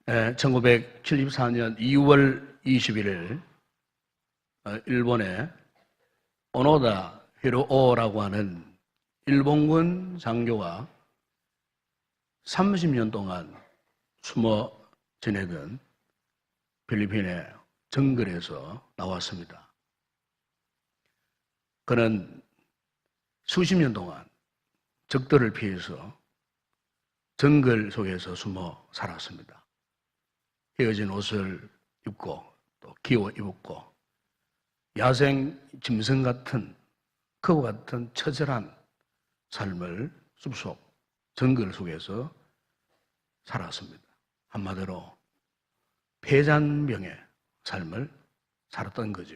1974년 2월 21일 일본의 오노다 히로오라고 하는 일본군 장교가 30년 동안 숨어 지내던 필리핀의 정글에서 나왔습니다. 그는 수십 년 동안 적들을 피해서 정글 속에서 숨어 살았습니다. 헤어진 옷을 입고 또 기어 입었고 야생 짐승 같은 그와 같은 처절한 삶을 숲속 정글 속에서 살았습니다. 한마디로 폐잔병의 삶을 살았던 거죠.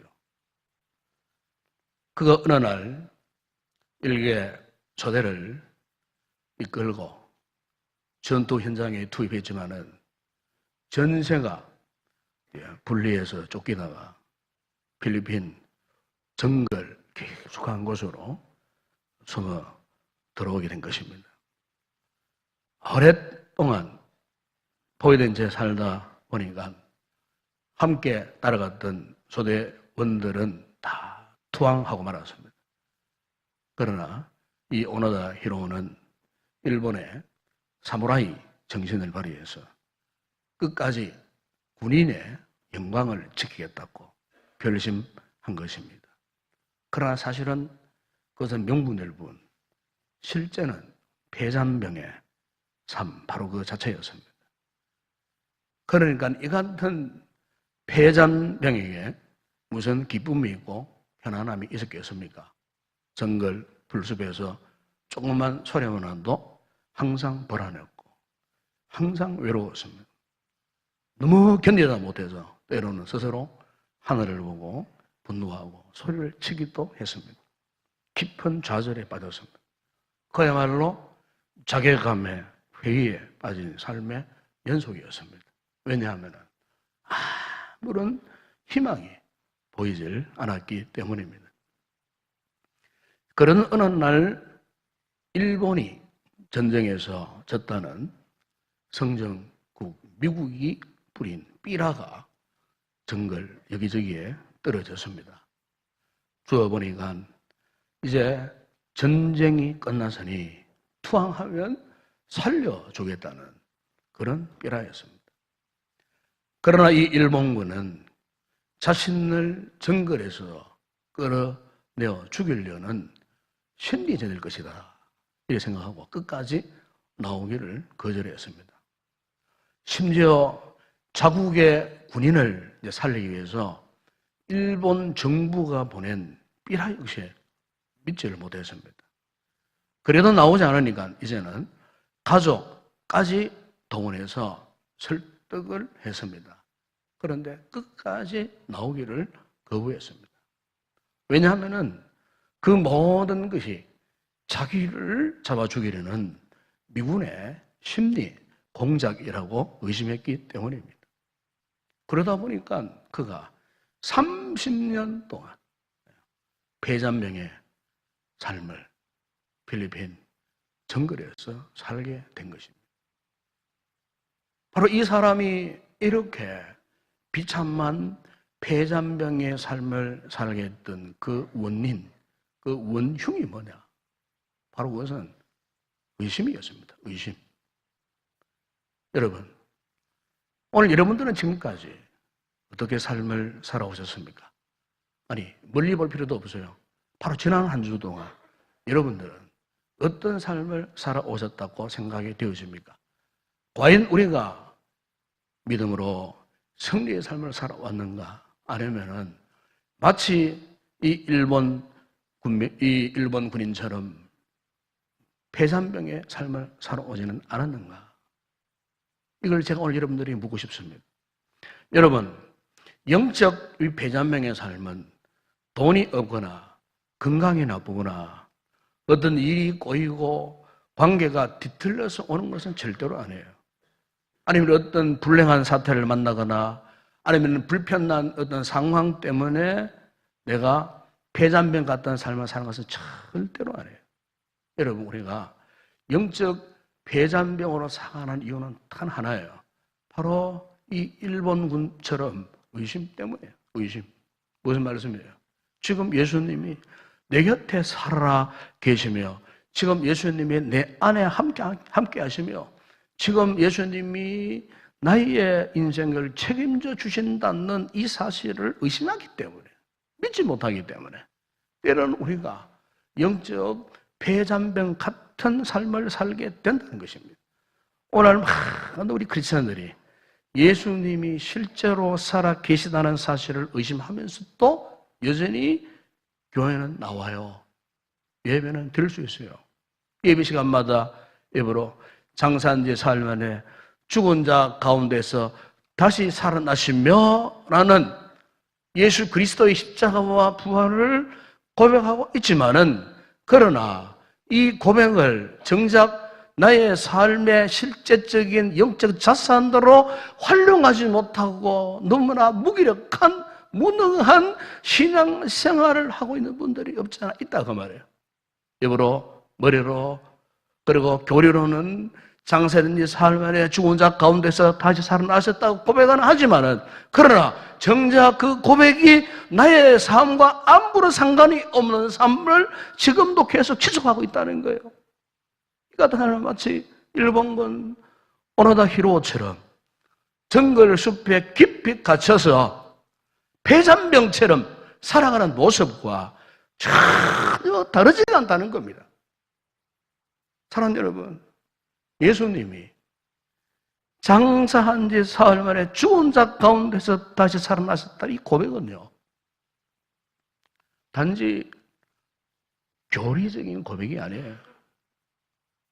그가 어느 날 일개 초대를 이끌고 전투 현장에 투입했지만은 전세가 분리해서 쫓기다가 필리핀 정글 깊숙한 곳으로 숨어 들어오게 된 것입니다. 오랫동안 포위된 채 살다 보니까 함께 따라갔던 소대원들은 다 투항하고 말았습니다. 그러나 이 오노다 히로는 일본의 사무라이 정신을 발휘해서 끝까지 군인의 영광을 지키겠다고 결심한 것입니다. 그러나 사실은 그것은 명분일뿐 실제는 폐잔병의 삶 바로 그 자체였습니다. 그러니까 이 같은 폐잔병에게 무슨 기쁨이 있고 편안함이 있었겠습니까? 정글 풀숲에서 조그만 소리만 나도 항상 불안했고 항상 외로웠습니다. 너무 견디다 못해서 때로는 스스로 하늘을 보고 분노하고 소리를 치기도 했습니다. 깊은 좌절에 빠졌습니다. 그야말로 자괴감에 회의에 빠진 삶의 연속이었습니다. 왜냐하면 아무런 희망이 보이질 않았기 때문입니다. 그런 어느 날 일본이 전쟁에서 졌다는 성정국 미국이 뿌린 삐라가 정글 여기저기에 떨어졌습니다. 주워보니까 이제 전쟁이 끝났으니 투항하면 살려주겠다는 그런 삐라였습니다. 그러나 이 일본군은 자신을 정글에서 끌어내어 죽이려는 심리전일 것이다 이렇게 생각하고 끝까지 나오기를 거절했습니다. 심지어 자국의 군인을 살리기 위해서 일본 정부가 보낸 삐라 역시 믿지를 못했습니다. 그래도 나오지 않으니까 이제는 가족까지 동원해서 설득을 했습니다. 그런데 끝까지 나오기를 거부했습니다. 왜냐하면 그 모든 것이 자기를 잡아 죽이려는 미군의 심리 공작이라고 의심했기 때문입니다. 그러다 보니까 그가 30년 동안 폐잔병의 삶을 필리핀 정글에서 살게 된 것입니다. 바로 이 사람이 이렇게 비참한 폐잔병의 삶을 살게 했던 그 원인, 그 원흉이 뭐냐? 바로 그것은 의심이었습니다. 의심. 여러분, 오늘 여러분들은 지금까지 어떻게 삶을 살아오셨습니까? 아니, 멀리 볼 필요도 없어요. 바로 지난 한 주 동안 여러분들은 어떤 삶을 살아오셨다고 생각이 되어집니까? 과연 우리가 믿음으로 승리의 삶을 살아왔는가? 아니면은 마치 이 일본 군인처럼 폐잔병의 삶을 살아오지는 않았는가? 이걸 제가 오늘 여러분들이 묻고 싶습니다. 여러분, 영적 폐잔병의 삶은 돈이 없거나 건강이 나쁘거나 어떤 일이 꼬이고 관계가 뒤틀려서 오는 것은 절대로 아니에요. 아니면 어떤 불행한 사태를 만나거나 아니면 불편한 어떤 상황 때문에 내가 폐잔병 같은 삶을 사는 것은 절대로 아니에요. 여러분, 우리가 영적 폐잔병으로 살아가는 이유는 단 하나예요. 바로 이 일본군처럼 의심 때문이에요. 의심. 무슨 말씀이에요? 지금 예수님이 내 곁에 살아 계시며, 지금 예수님이 내 안에 함께 하시며, 지금 예수님이 나의 인생을 책임져 주신다는 이 사실을 의심하기 때문에, 믿지 못하기 때문에 때로는 우리가 영적 폐잔병 같은 삶을 살게 된다는 것입니다. 오늘 많은 우리 크리스천들이 예수님이 실제로 살아 계시다는 사실을 의심하면서도 여전히 교회는 나와요. 예배는 드릴 수 있어요. 예배 시간마다 예배로 장사한 지 사흘 만에 죽은 자 가운데서 다시 살아나시며 라는 예수 그리스도의 십자가와 부활을 고백하고 있지만은, 그러나 이 고백을 정작 나의 삶의 실제적인 영적 자산으로 활용하지 못하고 너무나 무기력한, 무능한 신앙생활을 하고 있는 분들이 없지 않아 있다 그 말이에요. 입으로, 머리로, 그리고 교리로는 장사든지 사흘 만에 죽은 자 가운데서 다시 살아나셨다고 고백은 하지만은, 그러나 정작 그 고백이 나의 삶과 아무런 상관이 없는 삶을 지금도 계속 지속하고 있다는 거예요. 이 같은 사람은 마치 일본군 오노다 히로처럼 정글 숲에 깊이 갇혀서 폐잔병처럼 살아가는 모습과 전혀 다르지가 않다는 겁니다. 사랑하는 여러분, 예수님이 장사한 지 사흘 만에 죽은 자 가운데서 다시 살아나셨다, 이 고백은요, 단지 교리적인 고백이 아니에요.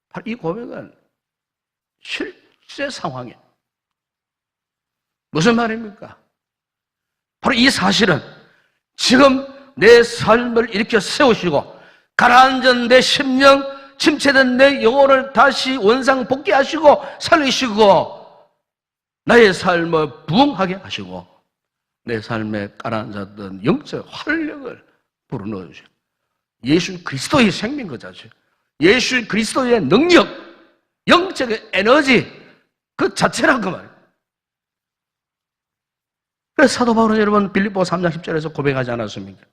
바로 이 고백은 실제 상황이에요. 무슨 말입니까? 바로 이 사실은 지금 내 삶을 일으켜 세우시고 가라앉은 내 심령, 침체된 내 영혼을 다시 원상 복귀하시고 살리시고 나의 삶을 부흥하게 하시고 내 삶에 가라앉았던 영적 활력을 불어넣어 주시고 예수 그리스도의 생명 그 자체, 예수 그리스도의 능력, 영적인 에너지 그 자체란 그 말이에요. 그래서 사도 바울은 여러분 빌립보 3장 10절에서 고백하지 않았습니까?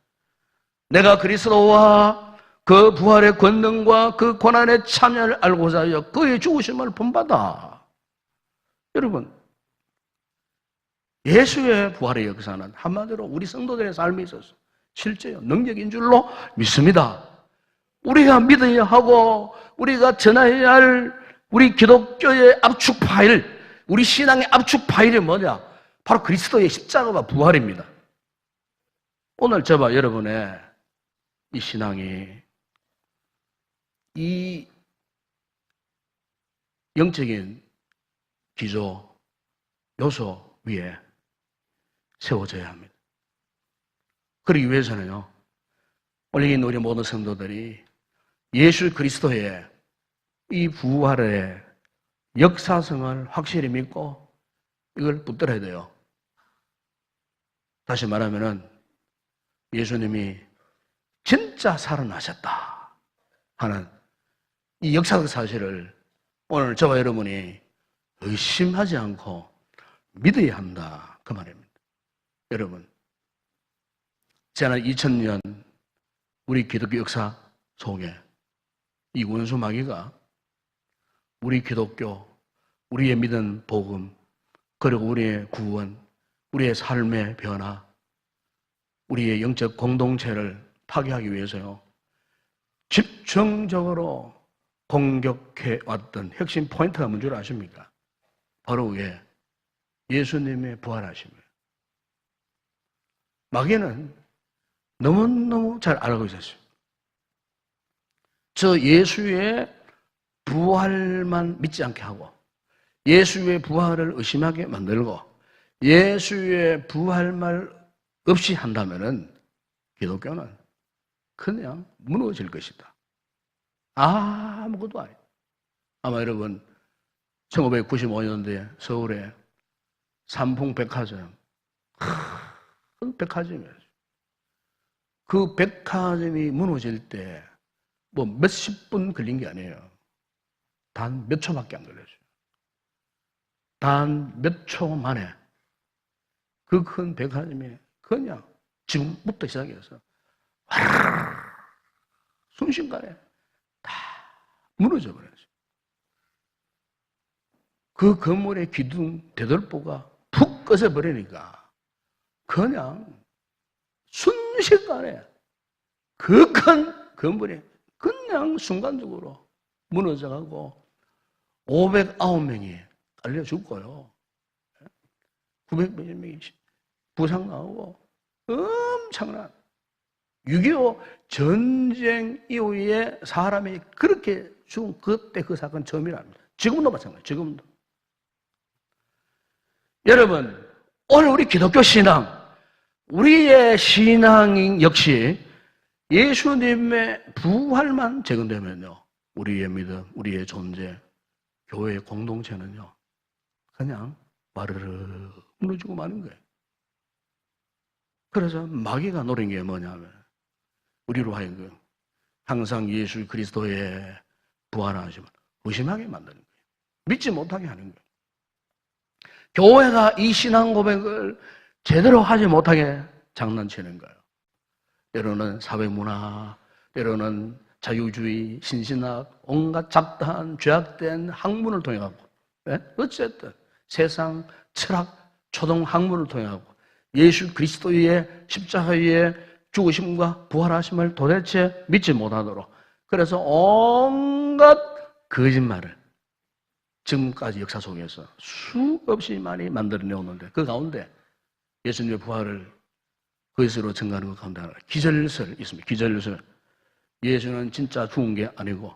내가 그리스도와 그 부활의 권능과 그 고난의 참여를 알고자 하여 그의 죽으심을 본받아. 여러분, 예수의 부활의 역사는 한마디로 우리 성도들의 삶에 있어서 실제요 능력인 줄로 믿습니다. 우리가 믿어야 하고 우리가 전해야 할 우리 기독교의 압축 파일, 우리 신앙의 압축 파일이 뭐냐? 바로 그리스도의 십자가와 부활입니다. 오늘 저와 여러분의 이 신앙이 이 영적인 기조, 요소 위에 세워져야 합니다. 그러기 위해서는요, 오늘 우리 모든 성도들이 예수 그리스도의 이 부활의 역사성을 확실히 믿고 이걸 붙들어야 돼요. 다시 말하면은 예수님이 진짜 살아나셨다 하는 이 역사적 사실을 오늘 저와 여러분이 의심하지 않고 믿어야 한다 그 말입니다. 여러분, 지난 2000년 우리 기독교 역사 속에 이 원수 마귀가 우리 기독교, 우리의 믿은 복음, 그리고 우리의 구원, 우리의 삶의 변화, 우리의 영적 공동체를 파괴하기 위해서요, 집중적으로 공격해 왔던 핵심 포인트가 뭔 줄 아십니까? 바로 왜? 예수님의 부활하심이에요. 마귀는 너무너무 잘 알고 있었어요. 저 예수의 부활만 믿지 않게 하고 예수의 부활을 의심하게 만들고 예수의 부활말 없이 한다면은 기독교는 그냥 무너질 것이다. 아무것도 아니에요. 아마 여러분 1995년도에 서울에 삼풍백화점, 큰 백화점이에요. 그 백화점이 무너질 때 뭐 몇십 분 걸린 게 아니에요. 단 몇 초밖에 안 걸렸어요. 단 몇 초 만에 그 큰 백화점이 그냥 지금부터 시작해서 순식간에 다 무너져 버렸어요. 그 건물의 기둥 대들보가 푹 꺼져버리니까 그냥 순식간에 그 큰 건물이 그냥 순간적으로 무너져가고 509명이 깔려 죽고요. 900명이 부상 나오고 엄청난 6.25 전쟁 이후에 사람이 그렇게 죽은 그때 그 사건 처음이랍니다. 지금도 마찬가지예요. 지금도. 여러분, 오늘 우리 기독교 신앙, 우리의 신앙 역시 예수님의 부활만 적용되면요, 우리의 믿음, 우리의 존재, 교회의 공동체는요, 그냥 와르르 무너지고 마는 거예요. 그래서 마귀가 노린 게 뭐냐면, 우리로 하여금 항상 예수 그리스도의 부활하심을 의심하게 만드는 거예요. 믿지 못하게 하는 거예요. 교회가 이 신앙 고백을 제대로 하지 못하게 장난치는 거예요. 때로는 사회문화, 때로는 자유주의, 신신학, 온갖 잡다한, 죄악된 학문을 통해 가고, 어쨌든 세상 철학, 초등 학문을 통해 가고 예수 그리스도의 십자가의 죽으심과 부활하심을 도대체 믿지 못하도록, 그래서 온갖 거짓말을 지금까지 역사 속에서 수없이 많이 만들어내었는데, 그 가운데 예수님의 부활을 그것으로 증거하는 것 가운데 하나, 기절설이 있습니다. 기절설. 예수는 진짜 죽은 게 아니고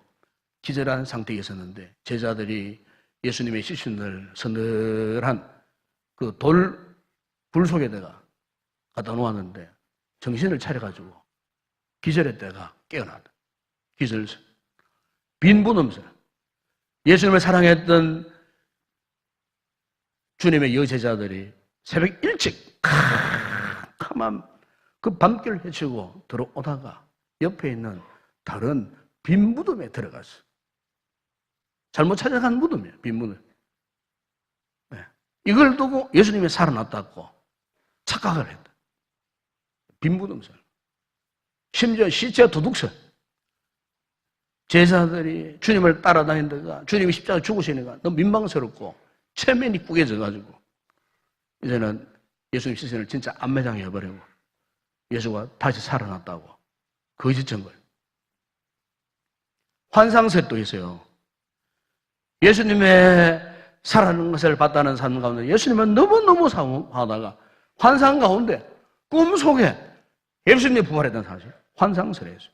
기절한 상태에 있었는데, 제자들이 예수님의 시신을 서늘한 그 불 속에다가 갖다 놓았는데 정신을 차려가지고 기절했다가 깨어났다. 기절설. 빈부넘설. 예수님을 사랑했던 주님의 여제자들이 새벽 일찍 캄캄한 그 밤길을 헤치고 들어오다가 옆에 있는 다른 빈 무덤에 들어갔어. 잘못 찾아간 무덤이에요. 빈 무덤. 네. 이걸 두고 예수님이 살아났다고 착각을 했다. 빈 무덤설. 심지어 시체 도둑설. 제자들이 주님을 따라다니다가 주님이 십자가 죽으시니까 너무 민망스럽고 체면이 꾸겨져가지고 이제는 예수님 시신을 진짜 안매장해버리고 예수가 다시 살아났다고 거짓 증거예요. 환상설도 있어요. 예수님의 살아나는 것을 봤다는 사람 가운데 예수님은 너무너무 사모하다가 환상 가운데 꿈속에 예수님이 부활했다는 사실, 환상설이었어요.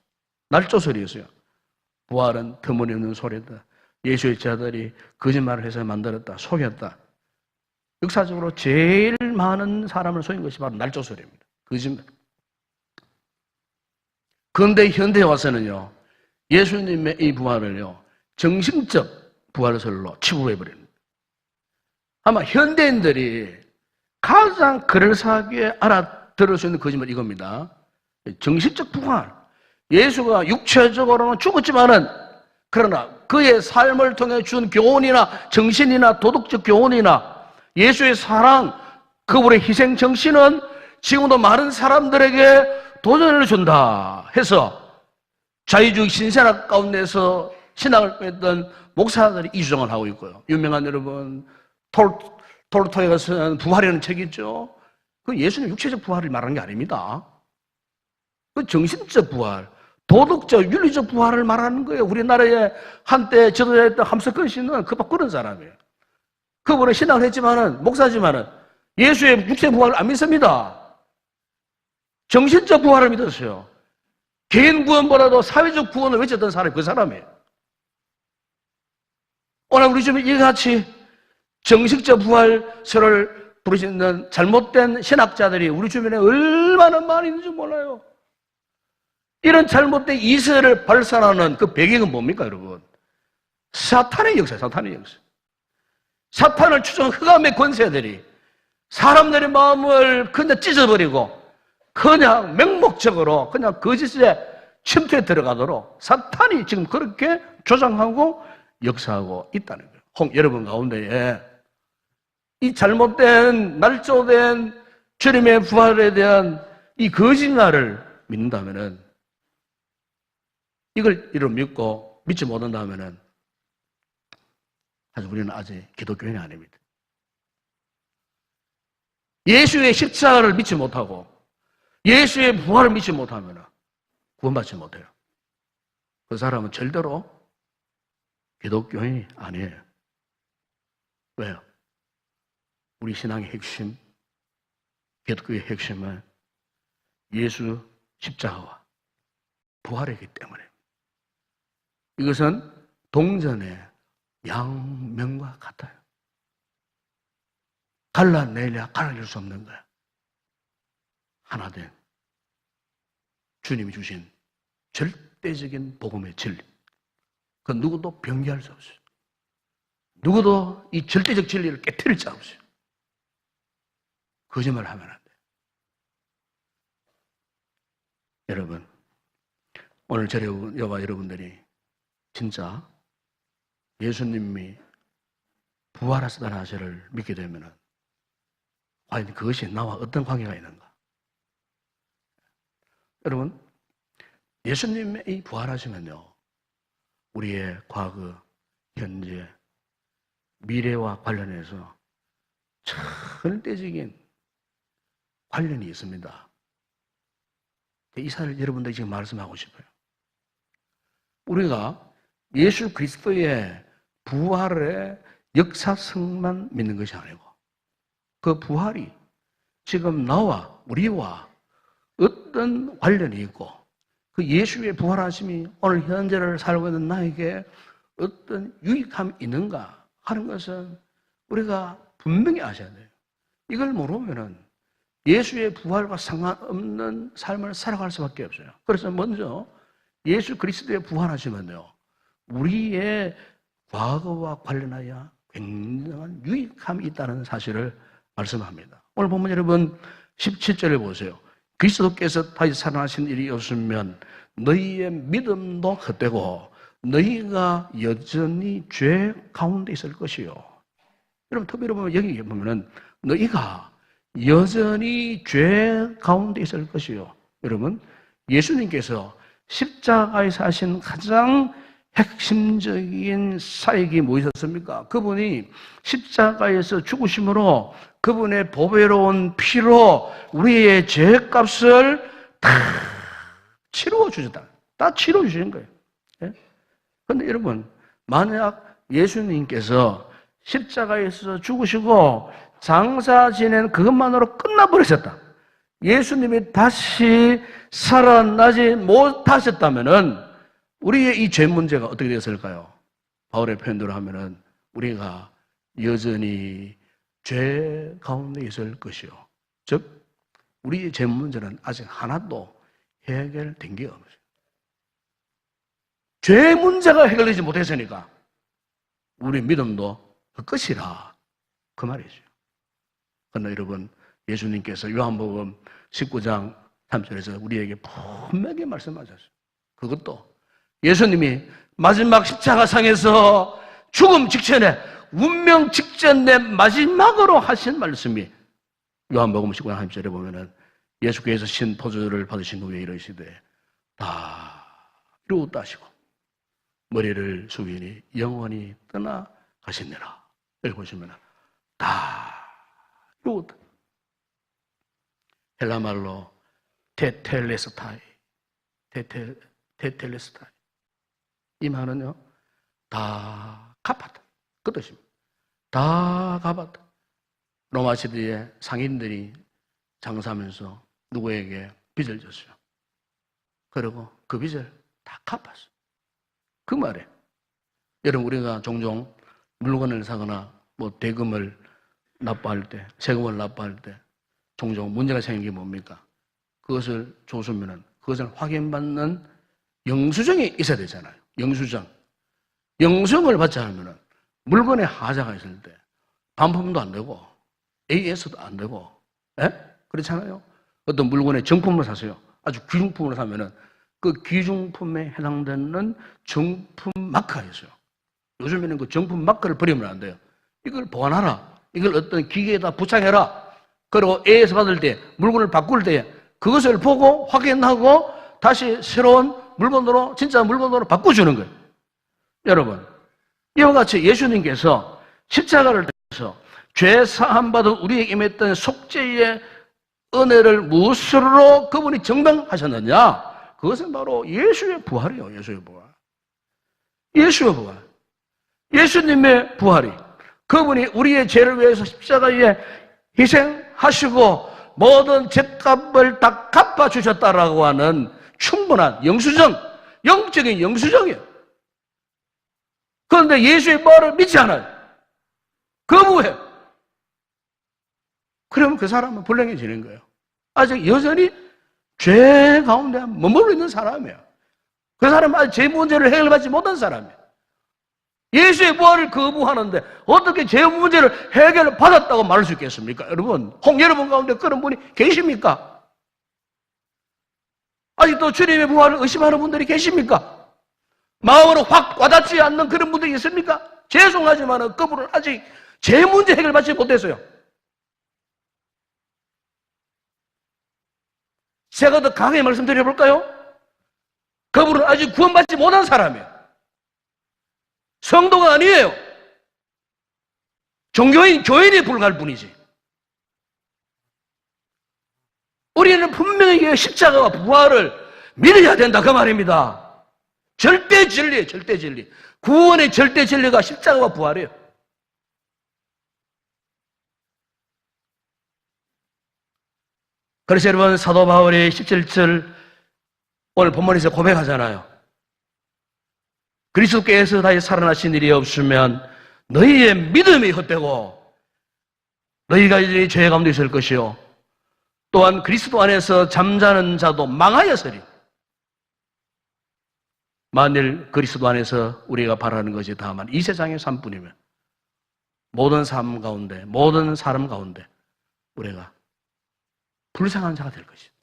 날조설이었어요. 부활은 터무니없는 소리다. 예수의 제자들이 거짓말을 해서 만들었다, 속였다. 역사적으로 제일 많은 사람을 속인 것이 바로 날조설입니다. 거짓말. 그런데 현대에 와서는요, 예수님의 이 부활을요, 정신적 부활설로 치부해버립니다. 아마 현대인들이 가장 그럴싸하게 알아들을 수 있는 거짓말 이겁니다. 정신적 부활. 예수가 육체적으로는 죽었지만은, 그러나 그의 삶을 통해 준 교훈이나 정신이나 도덕적 교훈이나 예수의 사랑, 그분의 희생 정신은 지금도 많은 사람들에게 도전을 준다 해서 자유주의 신신학 가운데서 신앙을 했던 목사들이 이 주장을 하고 있고요. 유명한 여러분 톨스토이가 쓴 부활이라는 책이 있죠. 그 예수님 육체적 부활을 말하는 게 아닙니다. 그 정신적 부활, 도덕적, 윤리적 부활을 말하는 거예요. 우리나라에 한때 지도자였던 함석헌 씨는 그런 사람이에요. 그분은 신앙을 했지만은, 목사지만은 예수의 육체 부활을 안 믿습니다. 정신적 부활을 믿었어요. 개인 구원보다도 사회적 구원을 외쳤던 사람이 그 사람이에요. 오늘 우리 주변에 이같이 정식적 부활설을 부르시는 잘못된 신학자들이 우리 주변에 얼마나 많이 있는지 몰라요. 이런 잘못된 이설을 발산하는 그 배경은 뭡니까, 여러분? 사탄의 역사예요, 사탄의 역사. 사탄을 추종한 흑암의 권세들이 사람들의 마음을 그냥 찢어버리고 그냥 맹목적으로 그냥 거짓에 침투해 들어가도록 사탄이 지금 그렇게 조장하고 역사하고 있다는 거예요. 여러분 가운데에 이 잘못된 날조된 주님의 부활에 대한 이 거짓말을 믿는다면은, 이걸 믿고 믿지 못한다면은 사실 우리는 아직 기독교인이 아닙니다. 예수의 십자가를 믿지 못하고 예수의 부활을 믿지 못하면 구원받지 못해요. 그 사람은 절대로 기독교인이 아니에요. 왜요? 우리 신앙의 핵심, 기독교의 핵심은 예수 십자가와 부활이기 때문에 이것은 동전의 양면과 같아요. 갈라내려 갈라낼 수 없는 거야. 하나된 주님이 주신 절대적인 복음의 진리. 그 누구도 변개할 수 없어요. 누구도 이 절대적 진리를 깨트릴 수 없어요. 거짓말을 하면 안 돼요. 여러분, 오늘 저와 여러분들이 진짜 예수님이 부활하셨다는 사실을 믿게 되면 과연 그것이 나와 어떤 관계가 있는가? 여러분, 예수님이 부활하시면요, 우리의 과거, 현재, 미래와 관련해서 절대적인 관련이 있습니다. 이 사실을 여러분들이 지금 말씀하고 싶어요. 우리가 예수 그리스도의 부활의 역사성만 믿는 것이 아니고 그 부활이 지금 나와 우리와 어떤 관련이 있고 그 예수의 부활하심이 오늘 현재를 살고 있는 나에게 어떤 유익함이 있는가 하는 것은 우리가 분명히 아셔야 돼요. 이걸 모르면은 예수의 부활과 상관없는 삶을 살아갈 수밖에 없어요. 그래서 먼저 예수 그리스도의 부활하시면요, 우리의 과거와 관련하여 굉장한 유익함이 있다는 사실을 말씀합니다. 오늘 보면 여러분 17절을 보세요. 그리스도께서 다시 살아나신 일이 없으면 너희의 믿음도 헛되고 너희가 여전히 죄 가운데 있을 것이요. 여러분 특별히 보면 여기 보면은 너희가 여전히 죄 가운데 있을 것이요. 여러분 예수님께서 십자가에서 하신 가장 핵심적인 사역이 무엇이었습니까? 그분이 십자가에서 죽으심으로 그분의 보배로운 피로 우리의 죄값을 다 치루어 주셨다. 다 치루어 주시는 거예요. 그런데 여러분, 만약 예수님께서 십자가에서 죽으시고 장사 지낸 그것만으로 끝나버리셨다. 예수님이 다시 살아나지 못하셨다면은 우리의 이 죄 문제가 어떻게 되었을까요? 바울의 표현대로 하면은 우리가 여전히 죄 가운데 있을 것이요. 즉, 우리의 죄 문제는 아직 하나도 해결된 게 없어요. 죄 문제가 해결되지 못했으니까 우리 믿음도 그 끝이라 그 말이죠. 그러나 여러분, 예수님께서 요한복음 19장 3절에서 우리에게 분명히 말씀하셨어요. 그것도 예수님이 마지막 십자가상에서 죽음 직전에 운명 직전에 마지막으로 하신 말씀이 요한복음 19장 3절에 보면은 예수께서 신 포도주를 받으신 후에 이르시되 다 이루었다 하시고 머리를 숙이니 영원히 떠나가시니라. 여기 보시면 다 이루었다. 헬라말로 테텔레스타이, 테텔레스타이. 이 말은요, 다 갚았다. 그 뜻입니다. 다 갚았다. 로마 시대에 상인들이 장사하면서 누구에게 빚을 졌어요. 그리고 그 빚을 다 갚았어요. 그 말에 여러분, 우리가 종종 물건을 사거나 뭐 대금을 납부할 때, 세금을 납부할 때 종종 문제가 생긴 게 뭡니까? 그것을 줬으면은 그것을 확인받는 영수증이 있어야 되잖아요. 영수증. 영수증을 받지 않으면은 물건에 하자가 있을 때 반품도 안 되고 AS도 안 되고, 그렇잖아요. 어떤 물건에 정품을 사세요. 아주 귀중품을 사면은 그 귀중품에 해당되는 정품 마크가 있어요. 요즘에는 그 정품 마크를 버리면 안 돼요. 이걸 보관하라. 이걸 어떤 기계에다 부착해라. 그리고 A에서 받을 때, 물건을 바꿀 때 그것을 보고 확인하고 다시 새로운 물건으로, 진짜 물건으로 바꿔주는 거예요. 여러분, 이와 같이 예수님께서 십자가를 통해서 죄 사함받은 우리에게 임했던 속죄의 은혜를 무엇으로 그분이 증명하셨느냐? 그것은 바로 예수의 부활이에요. 예수의 부활. 예수의 부활. 예수님의 부활이 그분이 우리의 죄를 위해서 십자가에 희생하시고 모든 죄값을 다 갚아주셨다라고 하는 충분한 영수증, 영적인 영수증이에요. 그런데 예수의 말을 믿지 않아요. 거부해요. 그러면 그 사람은 불행해지는 거예요. 아직 여전히 죄 가운데 머물러 있는 사람이에요. 그 사람은 아직 죄 문제를 해결받지 못한 사람이에요. 예수의 부활을 거부하는데 어떻게 죄 문제를 해결받았다고 말할 수 있겠습니까? 여러분, 여러분 가운데 그런 분이 계십니까? 아직도 주님의 부활을 의심하는 분들이 계십니까? 마음으로 확 와닿지 않는 그런 분들이 있습니까? 죄송하지만 그분은 아직 죄 문제 해결받지 못했어요. 제가 더 강하게 말씀드려볼까요? 그분은 아직 구원받지 못한 사람이에요. 성도가 아니에요. 종교인, 교인에 불과할 뿐이지. 우리는 분명히 십자가와 부활을 믿어야 된다 그 말입니다. 절대 진리예요. 절대 진리. 구원의 절대 진리가 십자가와 부활이에요. 그래서 여러분, 사도 바울이 17절 오늘 본문에서 고백하잖아요. 그리스도께서 다시 살아나신 일이 없으면 너희의 믿음이 헛되고 너희가 이제 죄 가운데 있을 것이요 또한 그리스도 안에서 잠자는 자도 망하였으리. 만일 그리스도 안에서 우리가 바라는 것이 다만 이 세상의 삶뿐이면 모든 삶 가운데, 모든 사람 가운데 우리가 불쌍한 자가 될 것이다.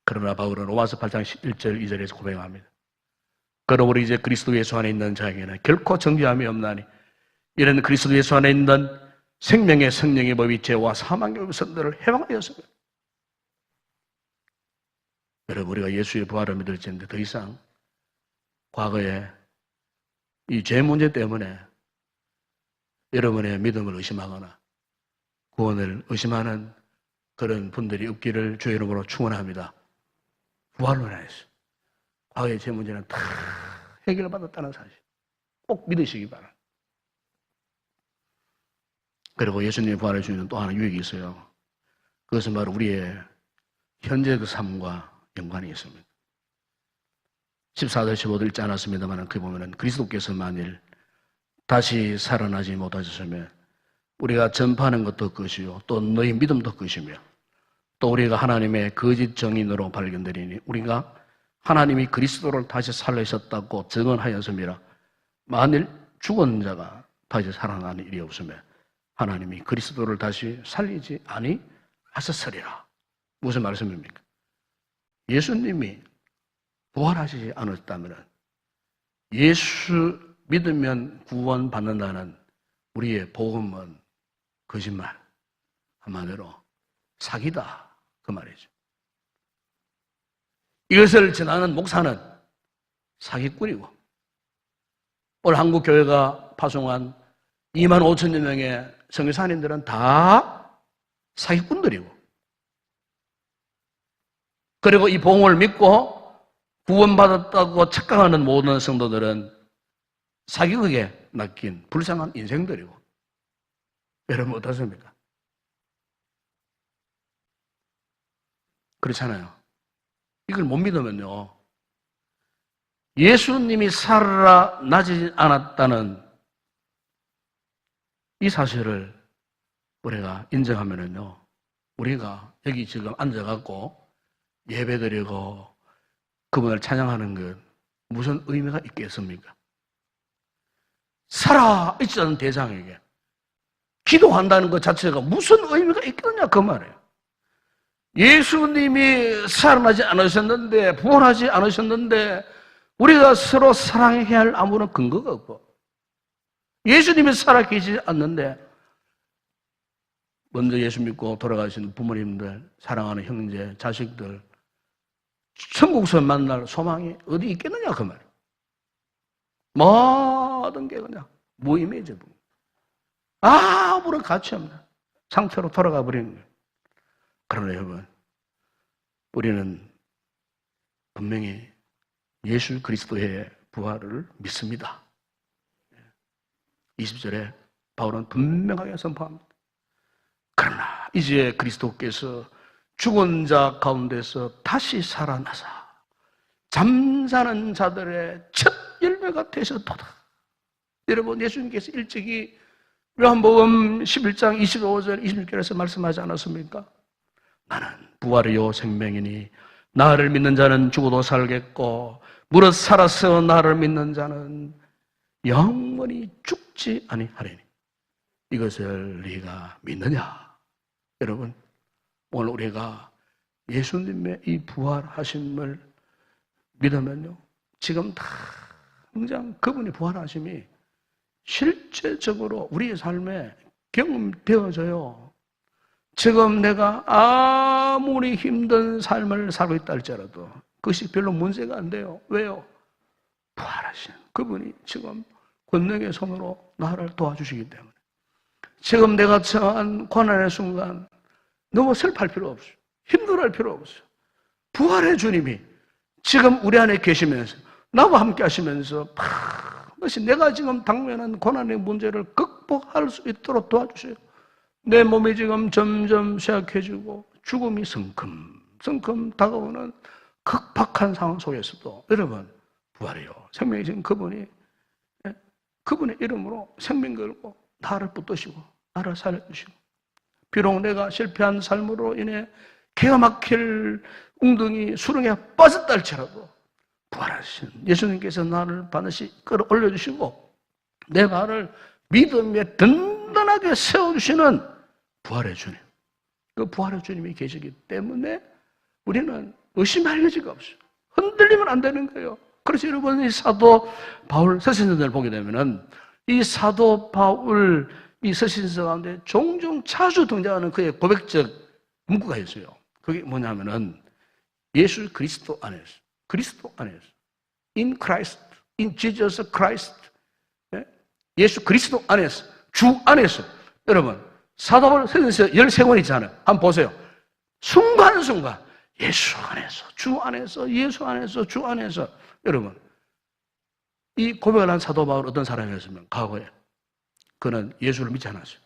그러나 바울은 로마서 8장 11절 2절에서 고백합니다. 그러므로 이제 그리스도 예수 안에 있는 자에게는 결코 정죄함이 없나니 이는 그리스도 예수 안에 있는 생명의 성령의 법이 죄와 사망의 법선들을 해방하였습니다. 여러분, 우리가 예수의 부활을 믿을지인데 더 이상 과거에 이 죄 문제 때문에 여러분의 믿음을 의심하거나 구원을 의심하는 그런 분들이 없기를 주의 이름으로 축원합니다. 부활로 인해서 과거의 죄 문제는 다 해결받았다는 사실 꼭 믿으시기 바랍니다. 그리고 예수님의 부활을 주는 또 하나 유익이 있어요. 그것은 바로 우리의 현재의 삶과 연관이 있습니다. 14절 15절 읽지 않았습니다만 그 보면은 그리스도께서 만일 다시 살아나지 못하셨으면 우리가 전파하는 것도 것이요 또 너희 믿음도 것이며 또 우리가 하나님의 거짓 정인으로 발견되리니 우리가 하나님이 그리스도를 다시 살리셨다고 증언하였음이라. 만일 죽은 자가 다시 살아나는 일이 없으면 하나님이 그리스도를 다시 살리지 아니하셨으리라. 무슨 말씀입니까? 예수님이 부활하시지 않았다면 예수 믿으면 구원받는다는 우리의 복음은 거짓말, 한마디로 사기다 그 말이죠. 이것을 전하는 목사는 사기꾼이고 오늘 한국교회가 파송한 2만 5천여 명의 선교사님들은 다 사기꾼들이고 그리고 이 복음을 믿고 구원받았다고 착각하는 모든 성도들은 사기극에 낚인 불쌍한 인생들이고 여러분 어떻습니까? 그렇잖아요. 이걸 못 믿으면요 예수님이 살아나지 않았다는 이 사실을 우리가 인정하면은요 우리가 여기 지금 앉아갖고 예배드리고 그분을 찬양하는 것 무슨 의미가 있겠습니까? 살아있지 않은 대상에게 기도한다는 것 자체가 무슨 의미가 있겠느냐 그 말이에요. 예수님이 살아나지 않으셨는데 부활하지 않으셨는데 우리가 서로 사랑해야 할 아무런 근거가 없고 예수님이 살아계시지 않는데 먼저 예수 믿고 돌아가신 부모님들, 사랑하는 형제, 자식들, 천국에서 만날 소망이 어디 있겠느냐 그 말이에요. 모든 게 그냥 무의미해져 버려요. 아무런 가치 없는 상태로 돌아가 버리는 거예요. 그러나 여러분, 우리는 분명히 예수 그리스도의 부활을 믿습니다. 20절에 바울은 분명하게 선포합니다. 그러나 이제 그리스도께서 죽은 자 가운데서 다시 살아나사 잠자는 자들의 첫 열매가 되셨도다. 여러분, 예수님께서 일찍이 요한복음 11장 25절 26절에서 말씀하지 않았습니까? 나는 부활이요 생명이니 나를 믿는 자는 죽어도 살겠고 무릇 살아서 나를 믿는 자는 영원히 죽지 아니하리니 이것을 네가 믿느냐? 여러분, 오늘 우리가 예수님의 이 부활하심을 믿으면요, 지금 당장 그분이 부활하심이 실제적으로 우리의 삶에 경험되어져요. 지금 내가 아무리 힘든 삶을 살고 있다 할지라도 그것이 별로 문제가 안 돼요. 왜요? 부활하신 그분이 지금 권능의 손으로 나를 도와주시기 때문에. 지금 내가 처한 고난의 순간 너무 슬퍼할 필요 없어요. 힘들어할 필요 없어요. 부활의 주님이 지금 우리 안에 계시면서 나와 함께 하시면서 반드시 내가 지금 당면한 고난의 문제를 극복할 수 있도록 도와주세요. 내 몸이 지금 점점 쇠약해지고 죽음이 성큼 다가오는 극박한 상황 속에서도 여러분, 부활이요 생명이신 그분이 그분의 이름으로 생명 걸고 나를 붙드시고 나를 살려주시고, 비록 내가 실패한 삶으로 인해 기가 막힐 웅덩이 수렁에 빠졌다 할지라도 부활하신 예수님께서 나를 반드시 끌어올려주시고 내 발을 믿음에 든든하게 세워주시는 부활의 주님, 그 부활의 주님이 계시기 때문에 우리는 의심할 여지가 없어요. 흔들리면 안 되는 거예요. 그래서 여러분, 이 사도 바울 서신서를 보게 되면은 이 사도 바울 이 서신서 가운데 종종 자주 등장하는 그의 고백적 문구가 있어요. 그게 뭐냐면은 예수 그리스도 안에서, 그리스도 안에서, in Christ, in Jesus Christ, 예수 그리스도 안에서, 주 안에서. 여러분, 사도 바울 서신서 13권 있잖아요. 한번 보세요. 순간순간 예수 안에서, 주 안에서, 예수 안에서, 주 안에서. 여러분, 이 고백을 한 사도 바울 어떤 사람이었으면 과거에 그는 예수를 믿지 않았어요.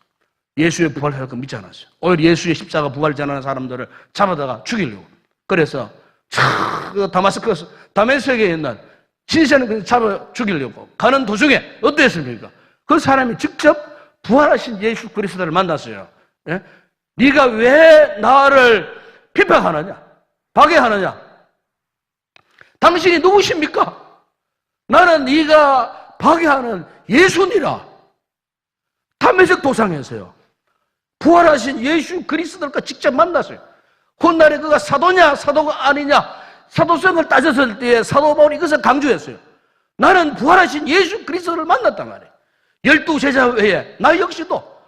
예수의 부활을 믿지 않았어요. 오히려 예수의 십자가 부활 전하는 사람들을 잡아다가 죽이려고. 그래서 다메섹에 있는 신세는 잡아 죽이려고 가는 도중에 어땠습니까? 그 사람이 직접 부활하신 예수 그리스도를 만났어요. 예? 네가 왜 나를 핍박하느냐? 박해하느냐? 당신이 누구십니까? 나는 네가 박해하는 예수니라. 다메섹 도상에서요. 부활하신 예수 그리스도를 직접 만났어요. 훗날에 그가 사도냐 사도가 아니냐 사도성을 따졌을 때에 사도 바울이 이것을 강조했어요. 나는 부활하신 예수 그리스도를 만났단 말이에요. 12제자 외에 나 역시도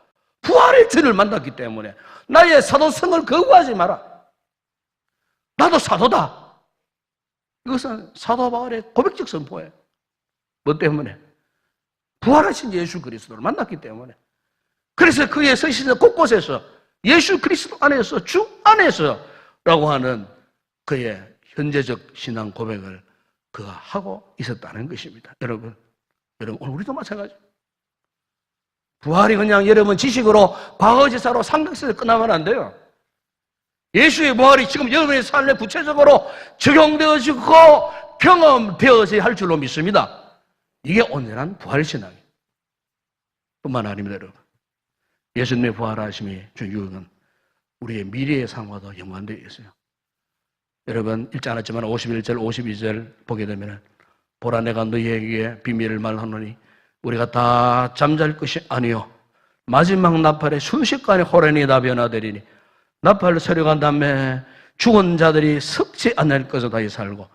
부활의 주를 만났기 때문에 나의 사도성을 거부하지 마라. 나도 사도다. 이것은 사도 바울의 고백적 선포예요. 뭐 때문에? 부활하신 예수 그리스도를 만났기 때문에. 그래서 그의 서신서 곳곳에서 예수 그리스도 안에서, 주 안에서 라고 하는 그의 현재적 신앙 고백을 그가 하고 있었다는 것입니다. 여러분 오늘 우리도 마찬가지입니다. 부활이 그냥 여러분 지식으로 과거지사로 상식에서 끝나면 안 돼요. 예수의 부활이 지금 여러분의 삶에 구체적으로 적용되어지고 경험되어져야 할 줄로 믿습니다. 이게 온전한 부활신앙이에요. 뿐만 아닙니다. 여러분, 예수님의 부활하심이 중요한 우리의 미래의 삶과도 연관되어 있어요. 여러분 읽지 않았지만 51절 52절 보게 되면 보라 내가 너희에게 비밀을 말하노니 우리가 다 잠잘 것이 아니요 마지막 나팔에 순식간에 호련히 다 변화되리니 나팔 소리가 다음에 죽은 자들이 썩지 않을 것을 다시 살고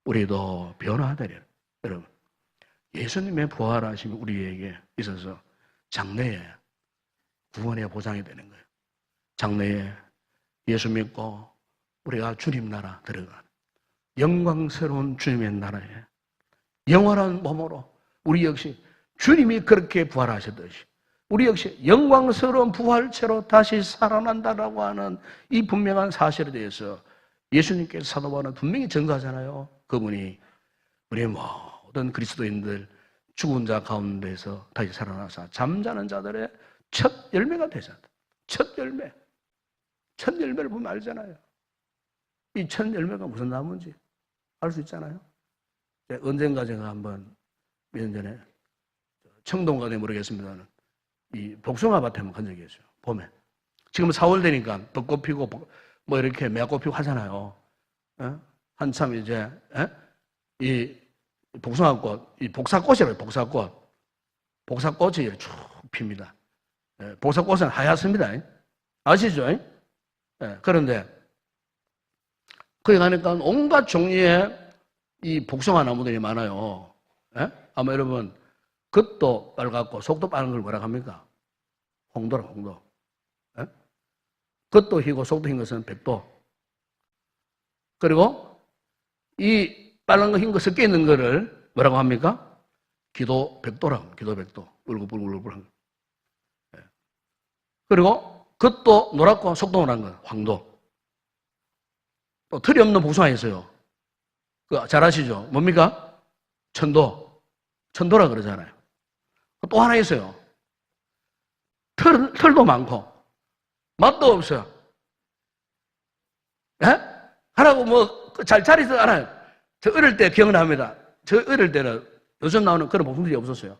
우리도 변화되리라. 여러분, 예수님의 부활하심이 우리에게 있어서 장래에 구원의 보장이 되는 거예요. 장래에 예수 믿고 우리가 주님 나라 들어가는 영광스러운 주님의 나라에 영원한 몸으로 우리 역시 주님이 그렇게 부활하셨듯이 우리 역시 영광스러운 부활체로 다시 살아난다라고 하는 이 분명한 사실에 대해서 예수님께서 사도 바울은 분명히 증거하잖아요. 그분이 우리의 모든 그리스도인들 죽은 자 가운데서 다시 살아나서 잠자는 자들의 첫 열매가 되잖아요. 첫 열매. 첫 열매를 보면 알잖아요. 이 첫 열매가 무슨 나무인지 알 수 있잖아요. 언젠가 제가 한번 몇 년 전에 청동가에 모르겠습니다는 이 복숭아 밭에 한번 간 적이 있어요. 봄에. 지금 4월 되니까 벚꽃 피고 뭐 이렇게 매꽃 피고 하잖아요. 한참 이제 이 복숭아꽃, 이 복사꽃이라고 복사꽃. 복사꽃이 쭉 핍니다. 복사꽃은 하얗습니다. 아시죠? 그런데 거기 가니까 온갖 종류의 이 복숭아 나무들이 많아요. 아마 여러분 겉도 빨갛고 속도 빨간 걸 뭐라 합니까? 홍도라 홍도. 겉도 희고 속도 흰 것은 백도. 그리고 이 빨간 거 흰 거 섞여 있는 거를 뭐라고 합니까? 기도 백도라고. 기도 백도. 울긋불긋한 거. 그리고 겉도 노랗고 속도 노란 거 황도. 또 틀이 없는 복숭아 있어요. 그 잘 아시죠? 뭡니까? 천도. 천도라 그러잖아요. 또 하나 있어요. 털도 많고 맛도 없어요. 하라고 뭐 잘 자리지도 않아요. 저 어릴 때 기억납니다. 저 어릴 때는 요즘 나오는 그런 복숭아들이 없었어요.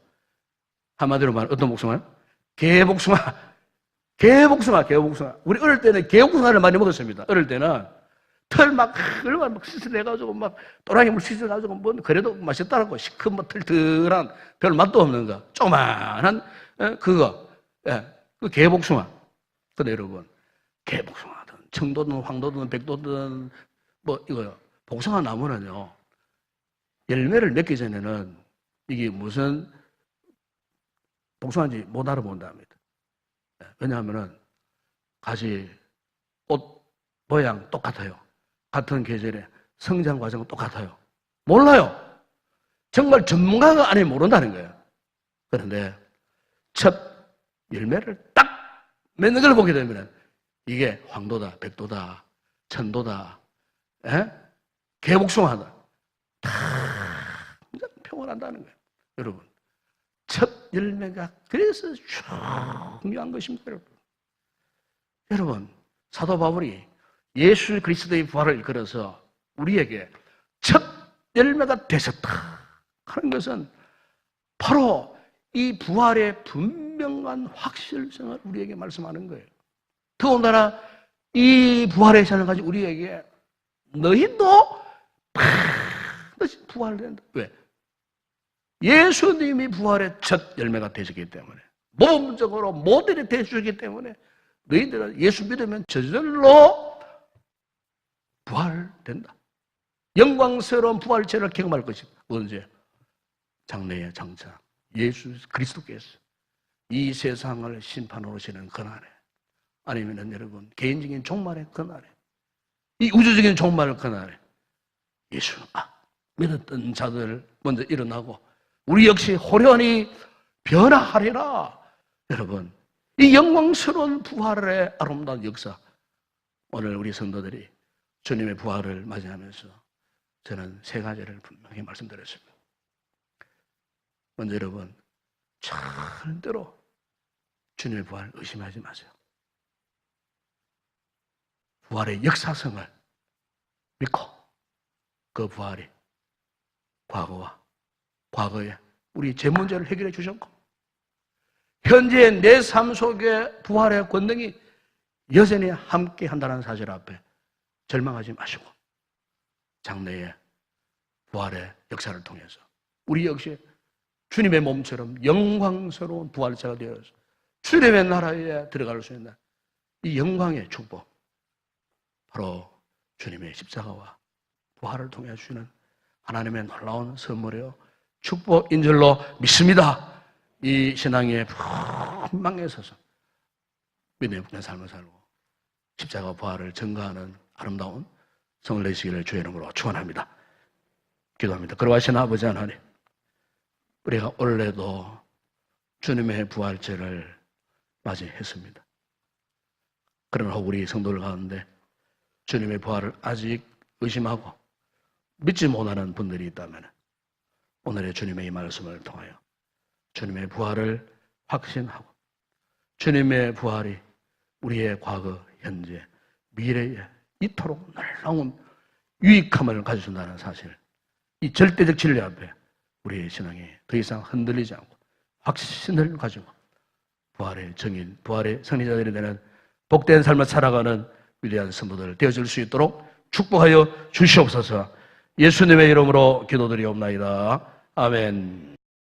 한마디로 말하면 어떤 복숭아요? 개복숭아. 개복숭아. 우리 어릴 때는 개복숭아를 많이 먹었습니다. 어릴 때는 털 막 얼마나 막 씻어내가지고 막 또랑이 물 씻어가지고 뭐 그래도 맛있다라고 시큰 뭐 털털한 별 맛도 없는 거 조그만한 그거 그 개복숭아. 근데 여러분 개복숭아든 청도든 황도든 백도든 뭐 이거요 복숭아 나무는요 열매를 맺기 전에는 이게 무슨 복숭아인지 못 알아본답니다. 왜냐하면은 가지 꽃 모양 똑같아요. 같은 계절에 성장 과정은 똑같아요. 몰라요. 정말 전문가가 아니면 모른다는 거예요. 그런데 첫 열매를 딱 맺는 걸 보게 되면 이게 황도다, 백도다, 천도다, 개복숭아다. 다 평온한다는 거예요. 여러분, 첫 열매가 그래서 중요한 것입니다. 여러분, 사도 바울이 예수 그리스도의 부활을 이끌어서 우리에게 첫 열매가 되셨다 하는 것은 바로 이 부활의 분명한 확실성을 우리에게 말씀하는 거예요. 더군다나 이 부활의 시간을 가지고 우리에게 너희도 반드시 부활된다. 왜? 예수님이 부활의 첫 열매가 되셨기 때문에 모범적으로 모델이 되셨기 때문에 너희들은 예수 믿으면 저절로 부활된다. 영광스러운 부활체를 경험할 것이다. 언제? 장래에 장차 예수 그리스도께서 이 세상을 심판하러 오시는 그날에 아니면 여러분 개인적인 종말의 그날에 이 우주적인 종말 그날에 예수 믿었던 자들 먼저 일어나고 우리 역시 호련히 변화하리라. 여러분 이 영광스러운 부활의 아름다운 역사 오늘 우리 성도들이 주님의 부활을 맞이하면서 저는 세 가지를 분명히 말씀드렸습니다. 먼저 여러분 절대로 주님의 부활을 의심하지 마세요. 부활의 역사성을 믿고 그 부활이 과거에 우리 제 문제를 해결해 주셨고 현재 내 삶 속에 부활의 권능이 여전히 함께 한다는 사실 앞에 절망하지 마시고 장래에 부활의 역사를 통해서 우리 역시 주님의 몸처럼 영광스러운 부활체가 되어서 주님의 나라에 들어갈 수 있는 이 영광의 축복 바로 주님의 십자가와 부활을 통해 주시는 하나님의 놀라운 선물이요 축복인 줄로 믿습니다. 이 신앙의 분망에 서서 믿음의 붙는 삶을 살고 십자가 부활을 증거하는 아름다운 성을 내시기를 주의 이름으로 축원합니다. 기도합니다. 그러하신 아버지 하나님, 우리가 올해도 주님의 부활절을 맞이했습니다. 그러나 우리 성도들 가운데 주님의 부활을 아직 의심하고 믿지 못하는 분들이 있다면 오늘의 주님의 이 말씀을 통하여 주님의 부활을 확신하고 주님의 부활이 우리의 과거, 현재, 미래에 이토록 놀라운 유익함을 가져준다는 사실, 이 절대적 진리 앞에 우리의 신앙이 더 이상 흔들리지 않고 확신을 가지고 부활의 증인, 부활의 승리자들이 되는 복된 삶을 살아가는 위대한 성도들 되어줄 수 있도록 축복하여 주시옵소서. 예수님의 이름으로 기도드리옵나이다. 아멘.